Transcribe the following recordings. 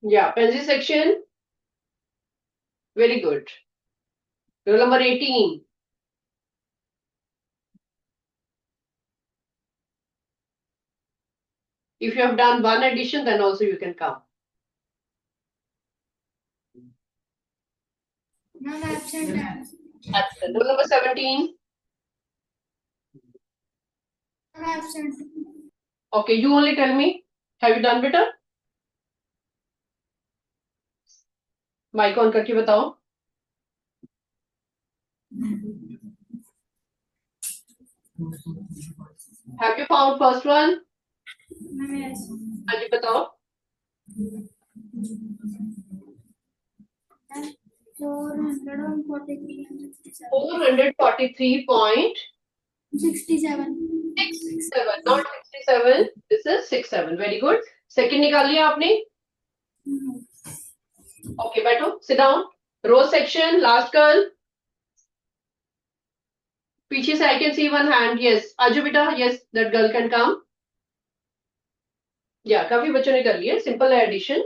Yeah, pencil section. Very good. Roll number 18. If you have done one addition, then also you can come. Ma'am, absent. Absent. Roll number 17. Absent. Okay, you only tell me. Have you done better? Mic on करके बताओ. Have you found first one? Ma'am, yes. हाँ जी बताओ. 443. 443.67. 67. Not 67. This is 67. Very good. Second निकाल लिया आपने. Okay, बैठो. Sit down. Row section. Last girl. पीछे से I can see one hand. Yes. आजो बेटा. Yes, that girl can come. Yeah, काफी बच्चों ने कर लिया. Simple है addition.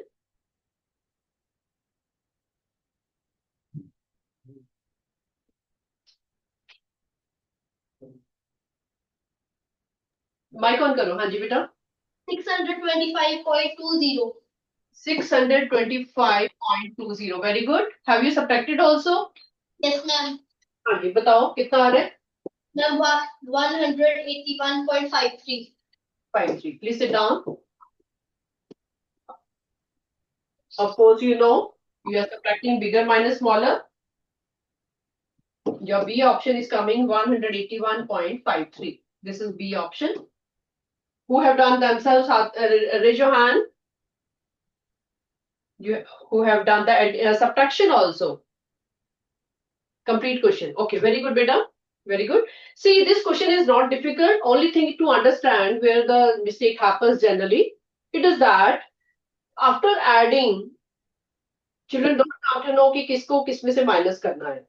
माइक ऑन करो. हाँ जी बेटा. 625.20. 625.20. Very good. Have you subtracted also? Yes, ma'am. हाँ जी बताओ कितना आ रहा है. Ma'am, 181.53. 53. Please sit down. Of course, you know you are subtracting bigger minus smaller. Your B option is coming 181.53. This is B option. Who have done themselves? Raise your hand. Who have done the subtraction also? Complete question. Okay, very good, beta. Very good. See, this question is not difficult. Only thing to understand where the mistake happens generally, it is that after adding, children don't have to know कि किसको किसमें से minus करना है.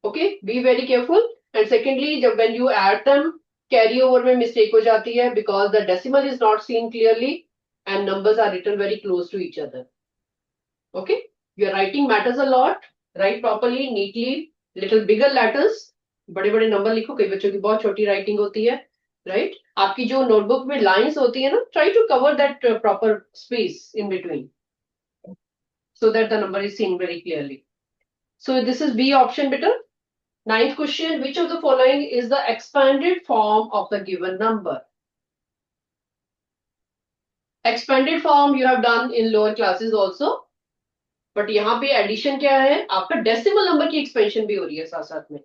Okay, be very careful. And secondly, when you add them, carry over में mistake हो जाती है because the decimal is not seen clearly and numbers are written very close to each other. Okay, your writing matters a lot. Write properly, neatly, little bigger letters. बड़े बड़े number लिखो. कई बच्चों की बहुत छोटी writing होती है, right? आपकी जो notebook में lines होती है ना, try to cover that proper space in between, so that the number is seen very clearly. So this is B option, beta. Ninth question, which of the following is the expanded form of the given number? Expanded form you have done in lower classes also. But यहाँ पे addition क्या है? आपका decimal number की expansion भी हो रही है साथ साथ में.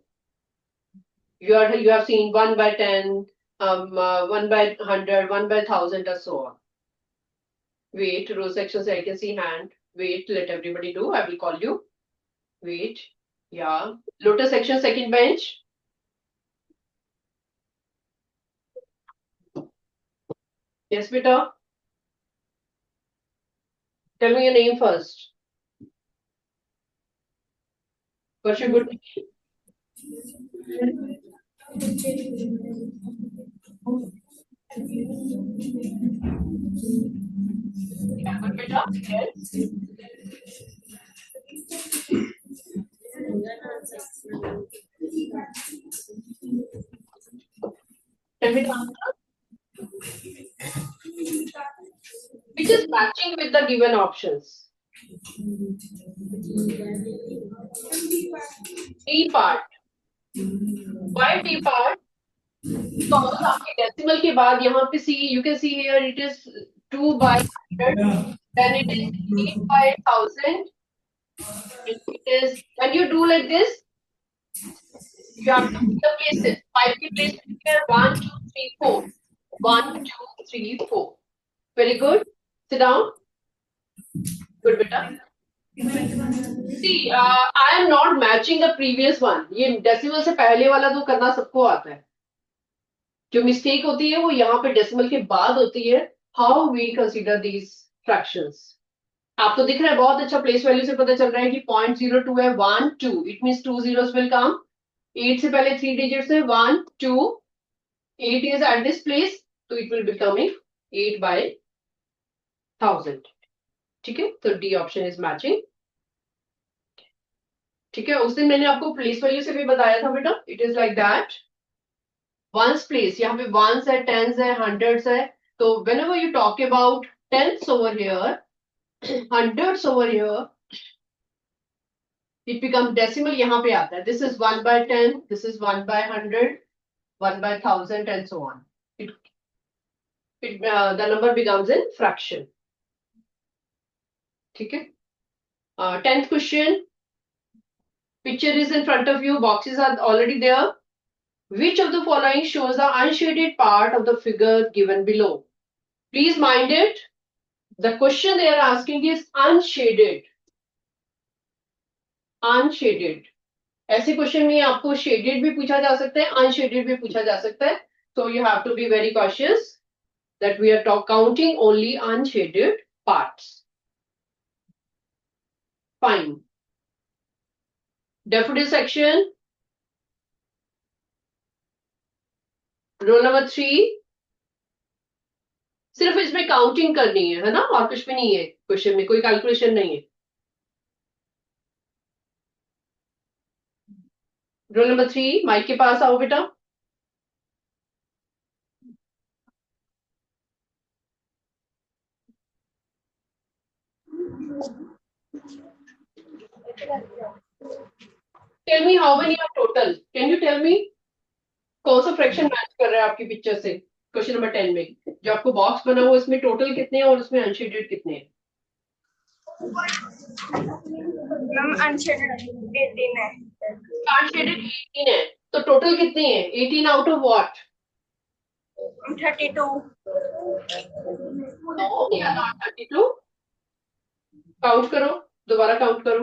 You have seen 1 by 10, 1 by 100, 1 by 1000 or so on. Wait, row section से I can see hand. Wait, let everybody do. I will call you. Wait. Yeah. Lotus section second bench. Yes, beta. Tell me your name first. What's your good name? Yeah, good beta. Yes. Tell me the answer. Which is matching with the given options. D part. Why D part? Because आपके decimal के बाद यहाँ पे see, you can see here it is 2 by 100, then it is 8 by 1000. It is, when you do like this, you have to put the places. 5 की place here, 1, 2, 3, 4. 1, 2, 3, 4. Very good. Sit down. Good, beta. See, I am not matching the previous one. ये decimal से पहले वाला तो करना सबको आता है. जो mistake होती है वो यहाँ पे decimal के बाद होती है. How we consider these fractions? आपको दिख रहा है बहुत अच्छा place value से पता चल रहा है कि 0.02 है 1 2. It means 2 zeros will come. 8 से पहले 3 digits है 1 2. 8 is at this place, so it will be becoming 8 by 1000. ठीक है, तो डी ऑप्शन इज मैचिंग। ठीक है, उस दिन मैंने आपको प्लेस वैल्यू से भी बताया था बेटा, it is like that. Ones place, यहाँ पे वंस है, टेंस है, हंड्रेड्स है, तो whenever you talk about tenths over here, hundreds over here, it becomes decimal, यहाँ पे आता है, this is 1/10, this is 1/100, 1/1000 and so on. The number becomes in fraction. ठीक है, 10th question, picture is in front of you, boxes are already there. Which of the following shows the unshaded part of the figure given below? Please mind it. The question they are asking is unshaded. Unshaded. ऐसे question में आपको shaded भी पूछा जा सकता है, unshielded भी पूछा जा सकता है. So you have to be very cautious that we are counting only unshaded parts. Fine. Daffodil section. Roll number 3. सिर्फ इसमें काउंटिंग करनी है ना, और कुछ भी नहीं है क्वेश्चन में, कोई कैलकुलेशन नहीं है. रोल नंबर 3, माइक के पास आओ बेटा. Tell me how many are total, can you tell me कौन सा फ्रैक्शन मैच कर रहा है आपकी पिक्चर से क्वेश्चन नंबर 10 में. जो आपको बॉक्स बना हुआ उसमें टोटल कितने हैं और उसमें अनशेडेड कितने हैं. अनशेडेड 18 है. अनशेडेड 18 है, तो टोटल कितने हैं? 18 out of what? 32. No, they are not 32. Count करो, दोबारा काउंट करो.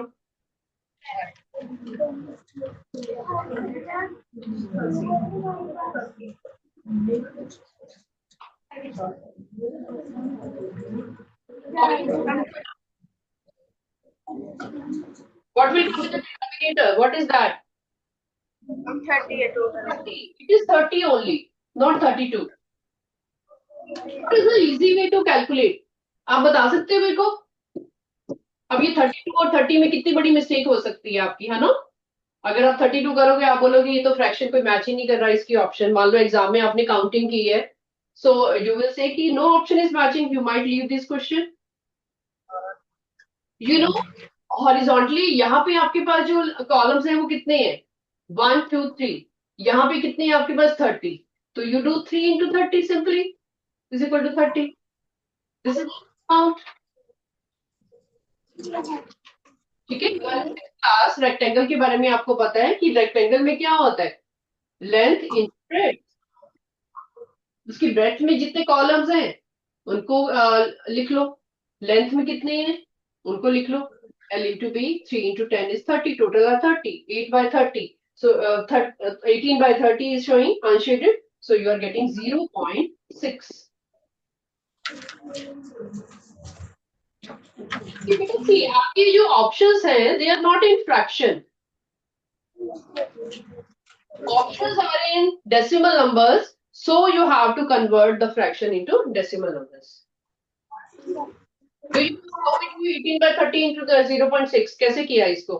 What will come with the denominator? What is that? 38 total. 30. It is 30 only, not 32. What is the easy way to calculate? आप बता सकते हो मेरे को? अब ये 32 और 30 में कितनी बड़ी मिस्टेक हो सकती है आपकी, है ना? अगर आप 32 करोगे, आप बोलोगे ये तो फ्रैक्शन कोई मैच ही नहीं कर रहा इसकी ऑप्शन. मान लो एग्जाम में आपने काउंटिंग की है, सो यू विल से कि no option is matching, you might leave this question. You know, horizontally यहाँ पे आपके पास जो कॉलम्स हैं वो कितने हैं? 1 2 3. यहाँ पे कितने हैं आपके पास? 30. तो you do 3 into 30 simply is equal to 30. This is count. ठीक है, क्लास रेक्टेंगल के बारे में आपको पता है कि रेक्टेंगल में क्या होता है? Length in breadth. उसकी ब्रेड्थ में जितने कॉलम्स हैं उनको लिख लो. लेंथ में कितने हैं उनको लिख लो. L into B, 3 into 10 is 30. Total are 30. 8/30. So 18/30 is showing unshaded. So you are getting 0.6. See, आपके जो options हैं, they are not in fraction. Options are in decimal numbers. So you have to convert the fraction into decimal numbers. Do you know how we do 18/30 into the 0.6? कैसे किया इसको?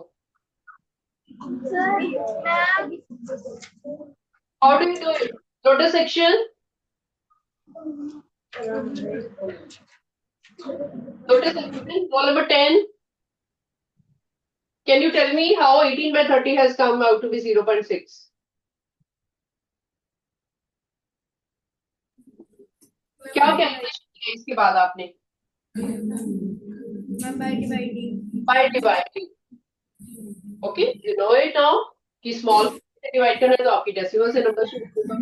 How do you do it? Notice section. Notice section. Roll number 10. Can you tell me how 18/30 has come out to be 0.6? क्या calculation किया इसके बाद आपने? By dividing. By dividing. Okay, you know it now कि small से divide करना है तो आपकी डेसिमल से नंबर शुरू होगा.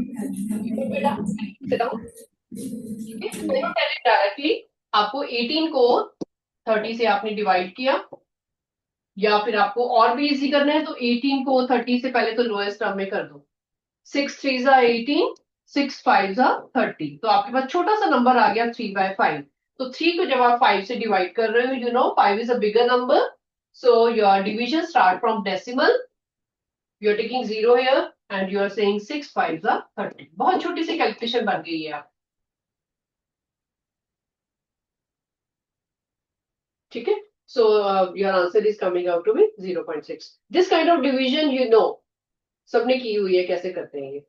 डायरेक्टली आपको 18 को 30 से आपने डिवाइड किया, या फिर आपको और भी इजी करना है तो 18 को 30 से पहले तो लोएस्ट टर्म में कर दो. 6 3 18, 6 5 30. तो आपके पास छोटा सा नंबर आ गया 3/5. तो 3 को जब आप 5 से डिवाइड कर रहे हो, you know 5 is a bigger number, so your division start from decimal. You are taking 0 here and you are saying 6 5 30. बहुत छोटी सी कैलकुलेशन बन गई है आप. ठीक है. So your answer is coming out to be 0.6. This kind of division you know सबने की हुई है, कैसे करते हैं ये.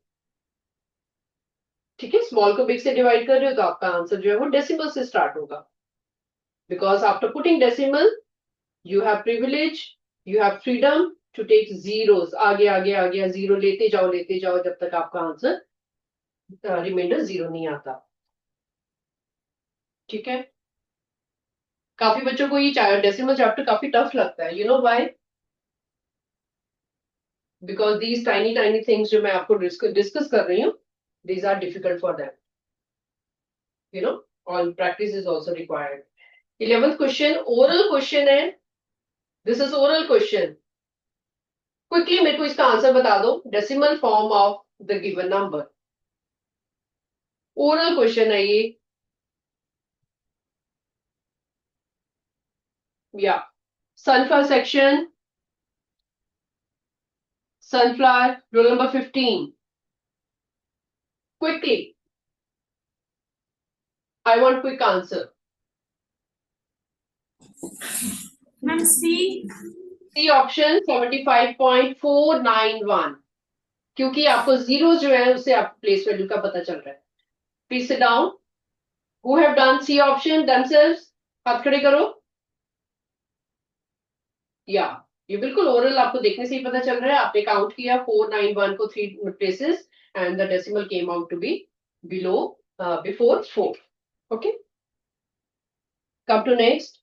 ठीक है. स्मॉल को बिग से डिवाइड कर रहे हो तो आपका आंसर जो है वो डेसिमल से स्टार्ट होगा. Because after putting decimal you have privilege, you have freedom to take zeros. आगे आगे आगे जीरो लेते जाओ जब तक आपका आंसर रिमाइंडर जीरो नहीं आता. ठीक है. काफी बच्चों को ये डेसिमल चैप्टर काफी टफ लगता है. You know why? Because these tiny tiny things जो मैं आपको डिस्कस कर रही हूँ, these are difficult for them. You know, all practice is also required. 11th question oral question है. This is oral question. Quickly मेरे को इसका आंसर बता दो. Decimal form of the given number. Oral question है ये. या sunflower section. Sunflower, roll number 15. Quickly. I want quick answer. Ma'am, C. C option 75.491. क्योंकि आपको जीरो जो है उससे आप प्लेस वैल्यू का पता चल रहा है. Please sit down. Who have done C option themselves? हाथ खड़े करो. या ये बिल्कुल ओरल आपको देखने से ही पता चल रहा है. आपने काउंट किया 491 को 3 places and the decimal came out to be below before 4. Okay. Come to next.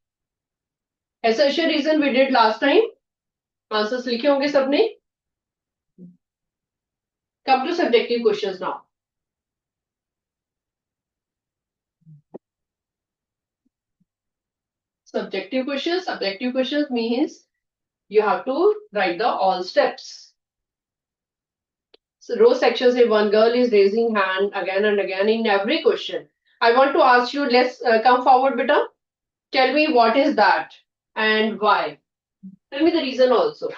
assertion reason we did last time. Answers लिखे होंगे सबने. Come to subjective questions now. Subjective questions means you have to write the all steps. So row section say one girl is raising hand again and again in every question. I want to ask you, let's come forward, beta. Tell me what is that and why. Tell me the reason also.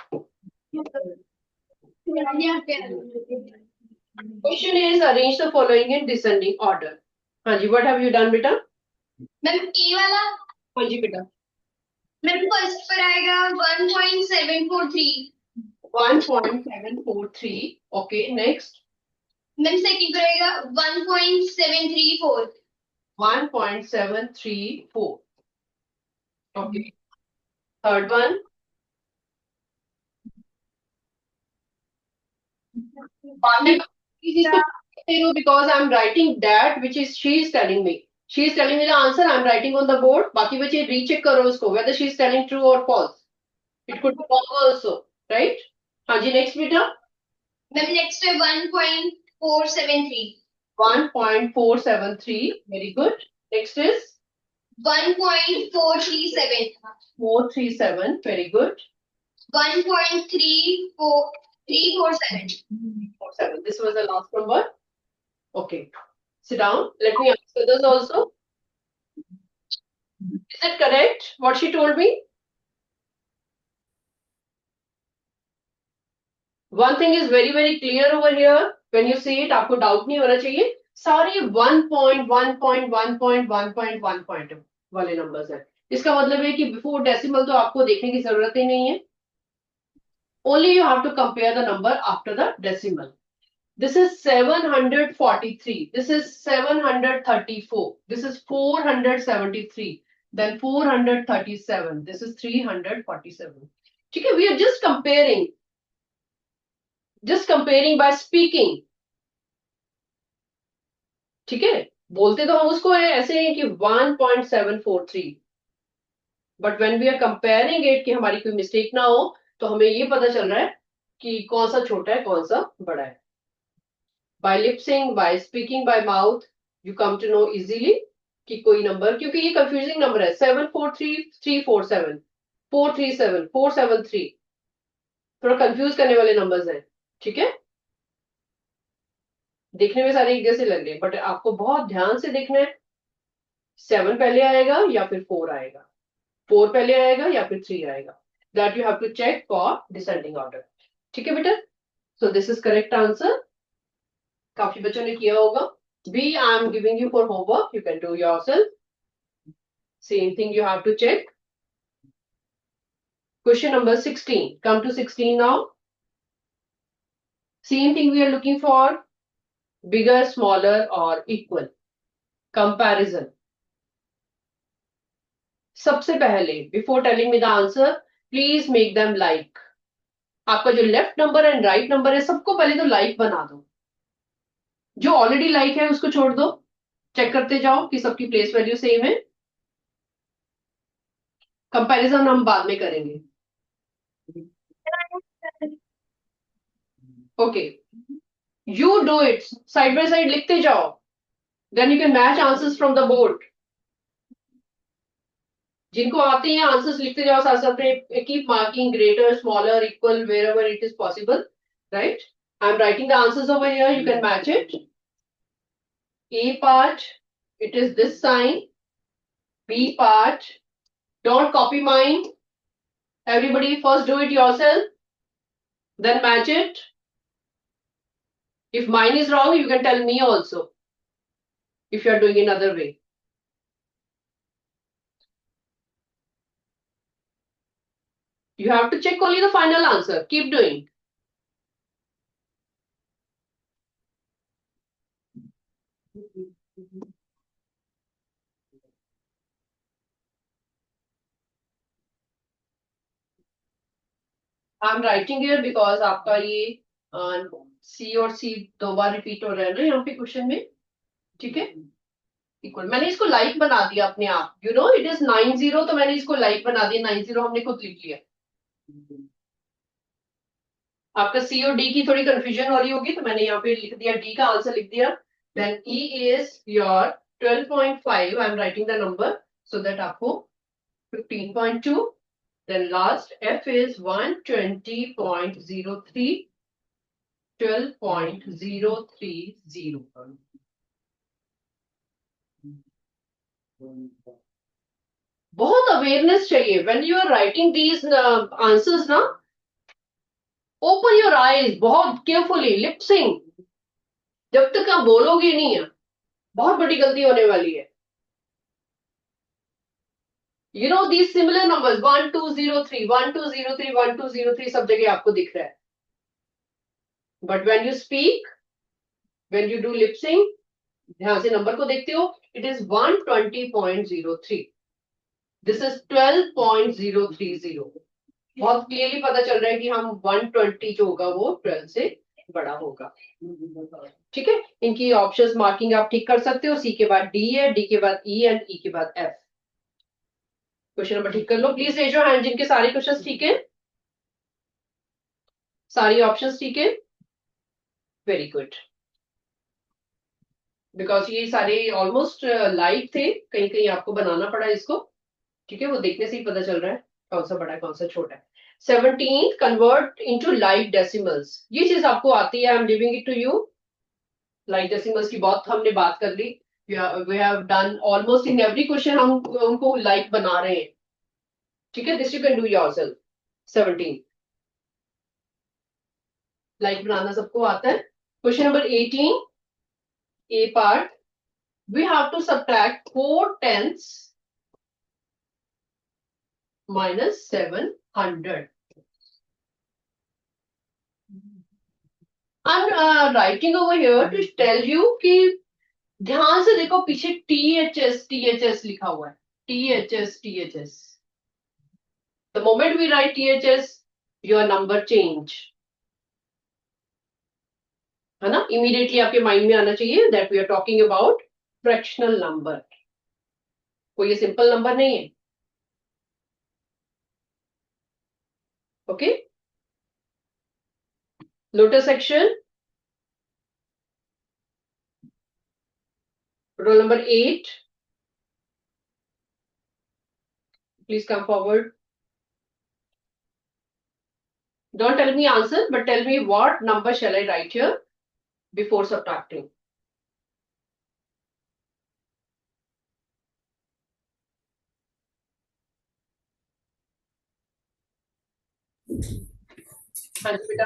Question is arrange the following in descending order. Hanji, what have you done, beta? Ma'am A वाला. Hanji, beta. Ma'am first पर आएगा 1.743. 1.743. Okay, next. Ma'am second पर आएगा 1.734. 1.734. Okay. Third one. Because I'm writing that which is she is telling me. She is telling me the answer. I'm writing on the board. बाकी बच्चे recheck करो उसको whether she is telling true or false. It could be wrong also, right? हाँ जी, next बेटा. Ma'am next है 1.473. 1.473. Very good. Next is 1.437. 437. Very good. 1.347. 7. This was the last number. Okay. Sit down. Let me answer this also. Is it correct what she told me? One thing is very very clear over here. When you see it, आपको doubt नहीं होना चाहिए. सारे 1.1.1.1.1 वाले numbers हैं. इसका मतलब है कि before decimal तो आपको देखने की जरूरत ही नहीं है. Only you have to compare the number after the decimal. This is 743. This is 734. This is 473. Then 437. This is 347. Okay, we are just comparing. Just comparing by speaking. ठीक है. बोलते तो हम उसको है ऐसे हैं कि 1.743. But when we are comparing it कि हमारी कोई मिस्टेक ना हो तो हमें ये पता चल रहा है कि कौन सा छोटा है कौन सा बड़ा है. By lip sync, by speaking by mouth, you come to know easily कि कोई नंबर, क्योंकि ये कंफ्यूजिंग नंबर है. 743347, 437, 473 थोड़ा कंफ्यूज करने वाले नंबर्स हैं. ठीक है. देखने में सारे एक जैसे लग रहे हैं बट आपको बहुत ध्यान से देखना है. 7 पहले आएगा या फिर 4 आएगा, 4 पहले आएगा या फिर 3 आएगा. That you have to check for descending order. ठीक है बेटा. So this is correct answer. काफी बच्चों ने किया होगा. B, I am giving you for homework. You can do yourself. Same thing you have to check. Question number 16. Come to 16 now. Same thing we are looking for. Bigger, smaller or equal. Comparison. सबसे पहले, before telling me the answer, please make them like. आपका जो left number and right number है सबको पहले तो like बना दो. जो ऑलरेडी लाइक है उसको छोड़ दो. चेक करते जाओ कि सबकी प्लेस वैल्यू सेम है. कंपैरिजन हम बाद में करेंगे. Okay, you do it side by side लिखते जाओ. Then you can match answers from the board. जिनको आते हैं आंसर्स लिखते जाओ साथ साथ में. Keep marking greater, smaller, equal, wherever it is possible. Right? I'm writing the answers over here. You can match it. A part, it is this sign. B part, don't copy mine. Everybody first do it yourself. Then match it. If mine is wrong, you can tell me also. If you are doing another way. You have to check only the final answer. Keep doing. I'm writing here because आपका ये C और C दो बार repeat हो रहा है ना यहाँ पे क्वेश्चन में. ठीक है, इक्वल. मैंने इसको लाइक बना दिया अपने आप. यू नो इट इज 90, तो मैंने इसको लाइक बना दिया. 90 हमने खुद लिख लिया. आपका सी और डी की थोड़ी कंफ्यूजन हो रही होगी, तो मैंने यहाँ पे लिख दिया, डी का आंसर लिख दिया. Then E is your 12.5. I am writing the number so that आपको 15.2. Then last F is 120.03. 12.030. बहुत अवेयरनेस चाहिए when you are writing these answers ना. ओपन योर आईज बहुत केयरफुली. लिपसिंग जब तक आप बोलोगे नहीं है, बहुत बड़ी गलती होने वाली है. You know these similar numbers 1203, 1203, 1203 सब जगह आपको दिख रहा है. But when you speak, when you do lipsing, ध्यान से नंबर को देखते हो. It is 120.03. This is 12.030. बहुत क्लियरली पता चल रहा है कि हम 120 जो होगा वो 12 से बड़ा होगा. ठीक है, इनकी ऑप्शंस मार्किंग आप ठीक कर सकते हो. सी के बाद डी है, डी के बाद ई एंड ई के बाद एफ. क्वेश्चन नंबर ठीक कर लो. प्लीज रेज योर हैंड जिनके सारे क्वेश्चंस ठीक है, सारी ऑप्शंस ठीक है. Very good. बिकॉज ये सारे ऑलमोस्ट लाइव थे, कहीं कहीं आपको बनाना पड़ा इसको. ठीक है, वो देखने से ही पता चल रहा है कौन सा बड़ा है कौन सा छोटा है. 17 कन्वर्ट इनटू लाइव डेसिमल्स. ये चीज आपको आती है. I am giving it to you. Like decimals की बहुत हमने बात कर ली. We have done almost in every question. हम उनको लाइव बना रहे हैं. ठीक है, this you can do yourself. 17 like बनाना सबको आता है. Question number 18, A part. We have to subtract 4/10 minus 700. I'm writing over here to tell you कि ध्यान से देखो पीछे THS लिखा हुआ है. THS. The moment we write THS, your number change. है ना, immediately आपके माइंड में आना चाहिए that we are talking about fractional number. कोई ये सिंपल नंबर नहीं है. Okay. Lotus section. Roll number 8. Please come forward. Don't tell me answer, but tell me what number shall I write here before subtracting. हाँ जी बेटा.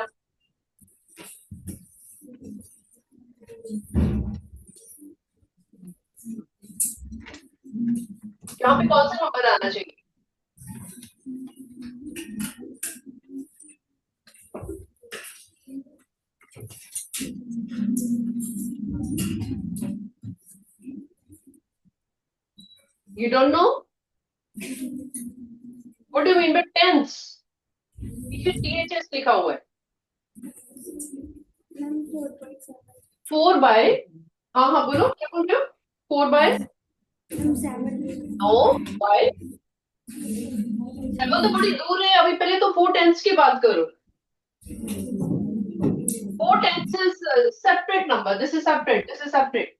यहाँ पे कौन सा नंबर आना चाहिए? You don't know? What do you mean by tens? पीछे THS लिखा हुआ है. 4 by, हाँ हाँ बोलो, क्या बोल रहे हो? 4 by, no, by 7 तो बड़ी दूर है. अभी पहले तो 4 टेंस की बात करो. 4 tens is separate number. This is separate. This is separate.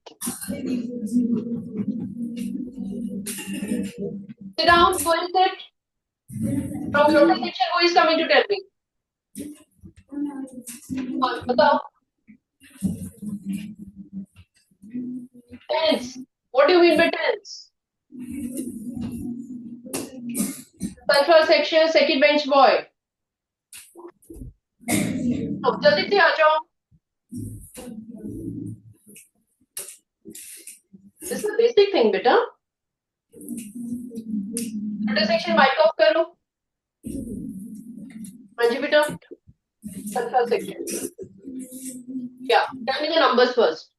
Sit down. Go and sit. From lotus section, who is coming to tell me? बताओ. Tens. What do you mean by tens? First section, second bench boy. जल्दी से आ जाओ. This is a basic thing, बेटा. Lotus section mic off करो. हाँ जी बेटा. First section. Yeah. Tell me the numbers first.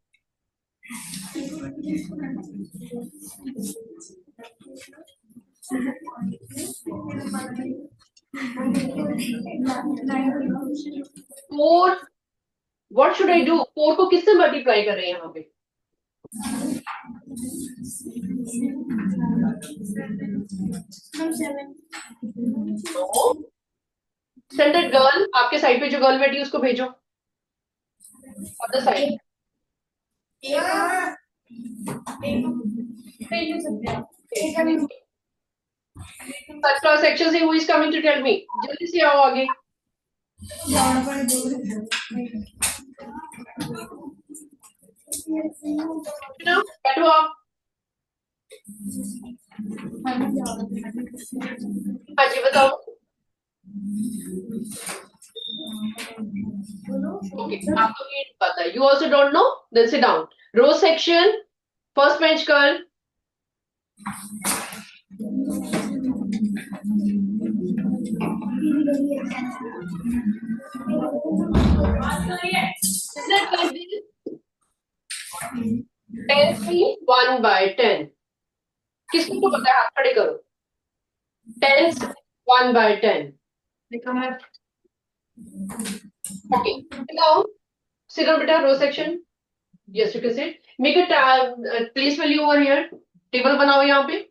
Four. What should I do? 4 को किससे multiply कर रहे हैं यहाँ पे? स्टैंडर्ड गर्ल, आपके साइड पे जो गर्ल बैठी है उसको भेजो. Other side. First class section से who is coming to tell me? जल्दी से आओ आगे. बैठो आप. हाँ जी बताओ. Okay, आपको ये पता है. You also don't know? Then sit down. Row section, first bench girl. Isn't it easy? 10 1 by 10. किसको तो पता है? हाथ खड़े करो. 10 1 by 10. लिखा है. Okay. Sit down, beta. Row section. Yes, you can sit. Make a place value over here. Table बनाओ यहाँ पे.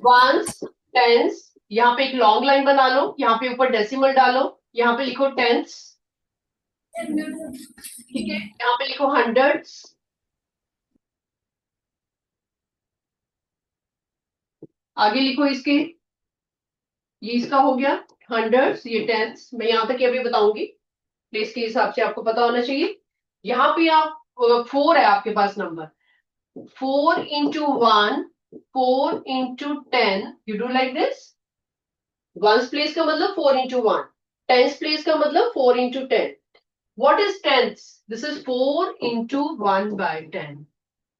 Ones, tens. यहाँ पे एक लॉन्ग लाइन बना लो. यहाँ पे ऊपर डेसिमल डालो. यहाँ पे लिखो टेंस. ठीक है. यहाँ पे लिखो हंड्रेड्स. आगे लिखो इसके. ये इसका हो गया हंड्रेड्स. ये टेंस. मैं यहाँ तक अभी बताऊंगी. प्लेस के हिसाब से आपको पता होना चाहिए. यहाँ पे आप 4 है आपके पास number. 4 into 1, 4 into 10. You do like this. Ones place का मतलब 4 into 1. Tens place का मतलब 4 into 10. What is tens? This is 4 into 1 by 10.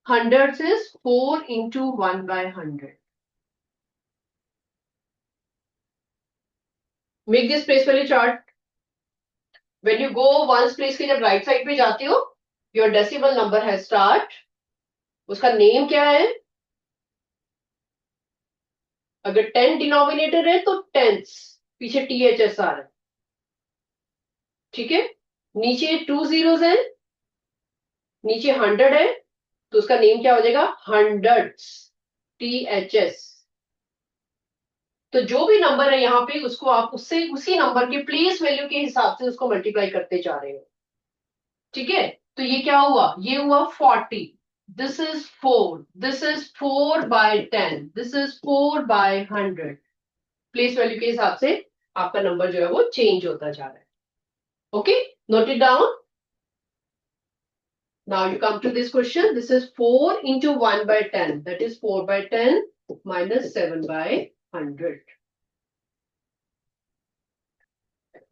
Hundreds is 4 into 1 by 100. Make this place value chart. When you go ones place के जब right side पे जाते हो, your decimal number has start. उसका name क्या है? अगर 10 डिनोमिनेटर है तो टेंस. पीछे THS आ रहा है. ठीक है. नीचे 2 zeros है. नीचे 100 है. तो उसका नेम क्या हो जाएगा? हंड्रेड्स. THS. तो जो भी नंबर है यहाँ पे उसको आप उससे उसी नंबर के प्लेस वैल्यू के हिसाब से उसको मल्टीप्लाई करते जा रहे हो. ठीक है. तो ये क्या हुआ? ये हुआ 40. This is 4. This is 4 by 10. This is 4 by 100. Place value के हिसाब से आपका नंबर जो है वो चेंज होता जा रहा है. Okay. Note it down. Now you come to this question. This is 4 into 1 by 10. That is 4 by 10 minus 7 by 100.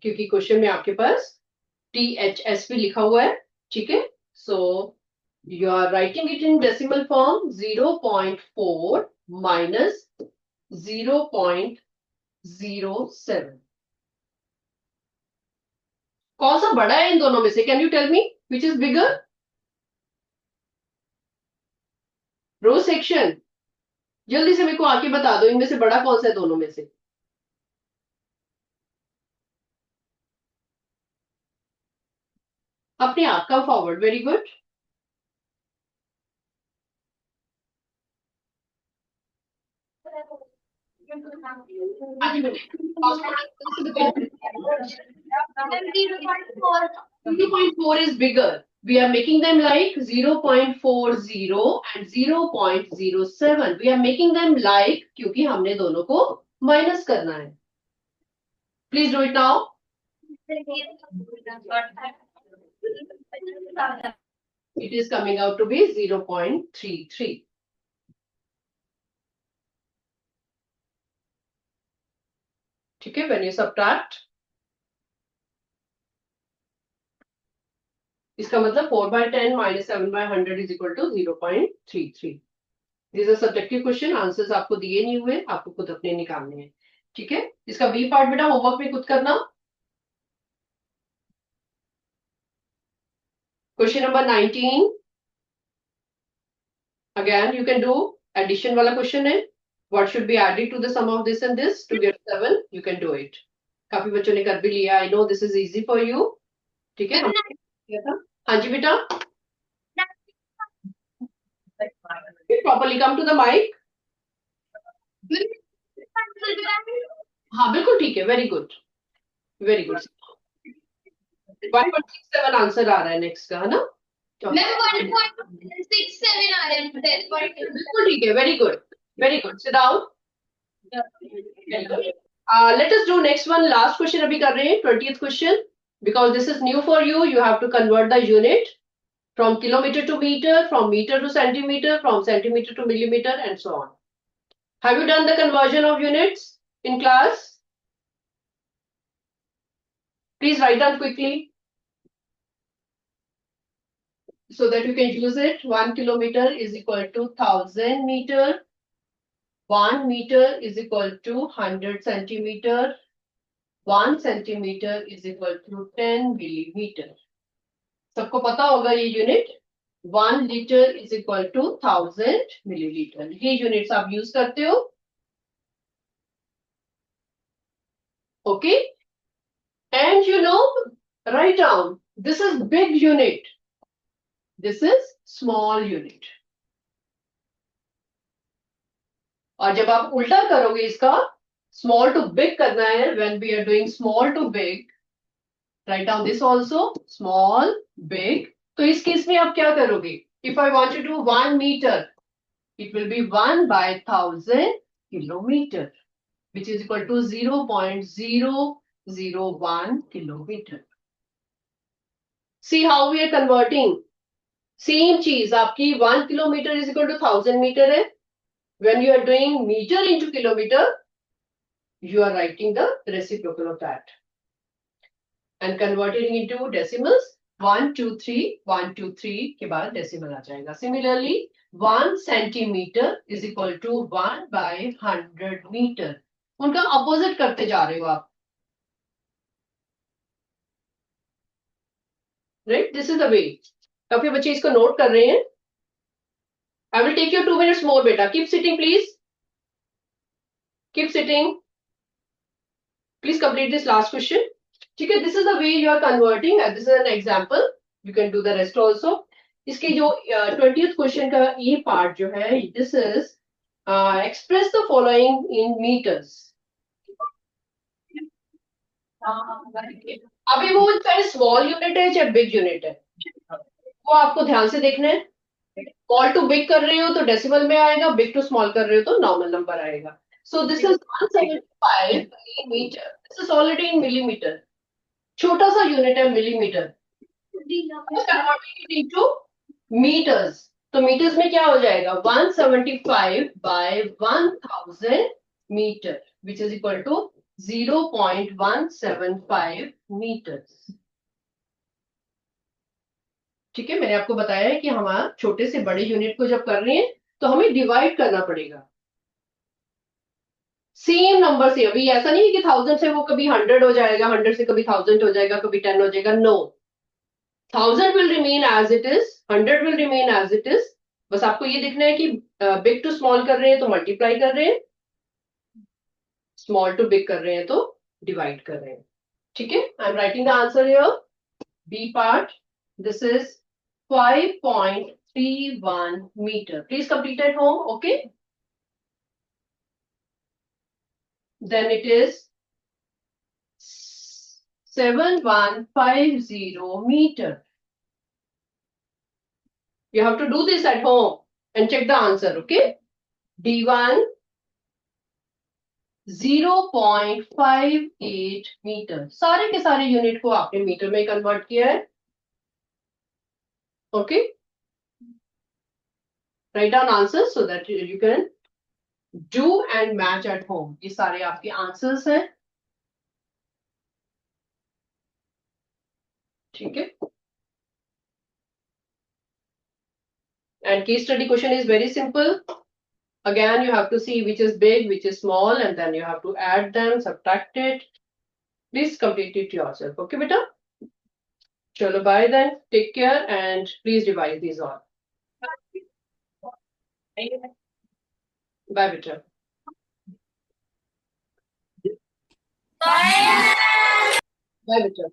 क्योंकि क्वेश्चन में आपके पास THS भी लिखा हुआ है. ठीक है. So you are writing it in decimal form. 0.4 minus 0.07. कौन सा बड़ा है इन दोनों में से? Can you tell me which is bigger? Row section, जल्दी से मेरे को आके बता दो इनमें से बड़ा कौन सा है दोनों में से। अपने आप का forward, very good. Ma'am 0.4. 0.4 is bigger. We are making them like 0.40 and 0.07. We are making them like क्योंकि हमने दोनों को माइनस करना है. Please do it now. It is coming out to be 0.33. ठीक है, when you subtract, इसका मतलब 4/10 minus 7/100 is equal to 0.33. These are subjective question. Answers आपको दिए नहीं हुए, आपको खुद अपने निकालने हैं. ठीक है, इसका बी पार्ट बेटा होमवर्क में खुद करना. Question number 19. Again, you can do addition वाला question है. What should be added to the sum of this and this to get 7? You can do it. काफी बच्चों ने कर भी लिया. I know this is easy for you. ठीक है, हमने किया था. हाँ जी बेटा. Properly come to the mic. हाँ बिल्कुल ठीक है. Very good. Very good. 1.67 answer आ रहा है नेक्स्ट का, है ना? मैम 1.67 आ रहा है. बिल्कुल ठीक है. Very good, very good. Sit down. Let us do next one. Last question अभी कर रहे हैं, 20th question. Because this is new for you, you have to convert the unit from kilometer to meter, from meter to centimeter, from centimeter to millimeter, and so on. Have you done the conversion of units in class? Please write down quickly so that you can use it. 1 kilometer is equal to 1000 meter. 1 meter is equal to 100 centimeter. 1 centimeter is equal to 10 millimeter. सबको पता होगा ये unit. 1 litre is equal to 1000 millilitre. ये units आप use करते हो. Okay, and you know, right down, this is big unit, this is small unit. और जब आप उल्टा करोगे इसका, स्मॉल टू बिग करना है. When we are doing small to big, right down this also, small big. तो इस केस में आप क्या करोगे? If I want to do 1 metre, it will be 1/1000 kilometer, which is equal to 0.001 kilometer. See how we are converting. Same चीज आपकी 1 kilometer is equal to 1000 meter है. When you are doing meter into kilometer, you are writing the reciprocal of that and converting into decimals. 123 के बाद decimal आ जाएगा. Similarly 1 centimetre is equal to 1/100 metre. उनका opposite करते जा रहे हो आप. Right, this is the way. काफी बच्चे इसको नोट कर रहे हैं. I will take you 2 minutes more बेटा. Keep sitting please, keep sitting. Please complete this last question. ठीक है, this is the way you are converting. This is an example, you can do the rest also. इसके जो 20th question का ये part जो है, this is express the following in metres. अभी वो चाहे स्मॉल यूनिट है चाहे बिग यूनिट है, वो आपको ध्यान से देखना है. स्मॉल टू बिग कर रहे हो तो डेसिमल में आएगा, बिग टू स्मॉल कर रहे हो तो नॉर्मल नंबर आएगा. So this is 175 millimetre. This is already in millimetre. छोटा सा यूनिट है मिलीमीटर. कन्वर्टिंग इनटू मीटर्स, तो मीटर्स में क्या हो जाएगा? 175/1000 metre, which is equal to 0.175 metres. ठीक है, मैंने आपको बताया है कि हमारा छोटे से बड़े यूनिट को जब कर रहे हैं तो हमें डिवाइड करना पड़ेगा सेम नंबर से. अभी ऐसा नहीं है कि 1000 से वो कभी 100 हो जाएगा, 100 से कभी 1000 हो जाएगा, कभी 10 हो जाएगा. No, 1000 will remain as it is, 100 will remain as it is, बस आपको ये देखना है कि बिग टू स्मॉल कर रहे हैं तो मल्टीप्लाई कर रहे हैं, स्मॉल टू बिग कर रहे हैं तो डिवाइड कर रहे हैं। ठीक है, I am writing the answer here. B part, this is 5.31 meter. Please complete at home, okay? Then it is 7150 meter. You have to do this at home and check the answer, okay? D1 0.58 metre. सारे के सारे unit को आपने metre में convert किया है। Okay, write down answer so that you can do and match at home. ये सारे आपके आंसर्स हैं। ठीक है, and case study question is very simple. Again, you have to see which is big, which is small, and then you have to add them, subtract it. Please complete it yourself. Okay, beta? Chalo, bye then. Take care and please revise these all. Bye, beta. Bye. Bye, beta.